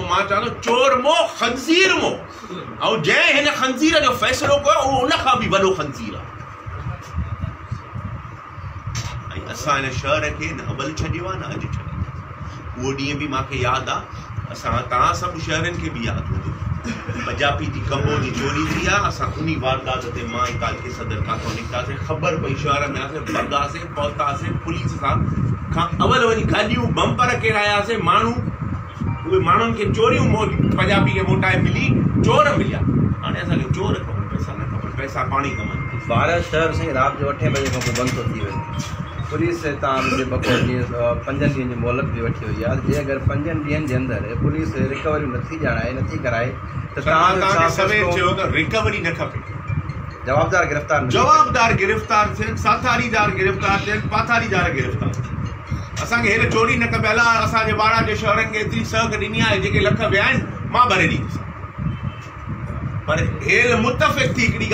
मां चवां थो चोर मो खंज़ीर मो ऐं जंहिं हिन खंज़ीर जो फ़ैसिलो कयो उहो उन खां बि वॾो खंज़ीर आहे। ऐं असां हिन शहर खे न अवल छॾियो आहे न अॼु छॾियो। उहो ॾींहुं बि मूंखे यादि आहे, असां तव्हां सभु शहरनि खे बि यादि हूंदो, पंजाबी जी कम्बो जी चोरी थी आहे। असां उन वारदात ते मां काल्ह सदर काथों निकितासीं, ख़बर पई शहर में आसीं, भॻासीं, पहुतासीं, पुलिस सां खां अवल वञी गाॾियूं बम्पर किरायासीं, माण्हू उहे माण्हुनि खे चोरियूं पंजाबी खे मोटाए मिली, चोर मिलिया। हाणे असांखे चोर खपनि, पैसा न खपनि, पैसा पाणी कमनि। भारत शहर साईं राति जो 8 बजे खां पोइ बंदि थो थी वञे। पुलिस तव्हां मुंहिंजे 2 ॾींहं 5 ॾींहंनि जी मोहलत बि वठी हुई आहे। जे अगरि 5 ॾींहंनि जे अंदरि पुलिस रिकवरी नथी ॼाणाए, नथी कराए त तव्हां सवेर चयो त रिकवरी न खपे, जवाबदार गिरफ़्तार थियनि, साथारीदार गिरफ़्तार थियनि, पाथारीदार गिरफ़्तार थियनि। असांखे हेॾे चोरी न कबी। अला असांजे ॿारहं जे शहरनि खे एतिरी सहक ॾिनी आहे, जेके लख विया आहिनि मां भरे ॾींदुसि, पर हेल मुतफ़िक़ थी हिकिड़ी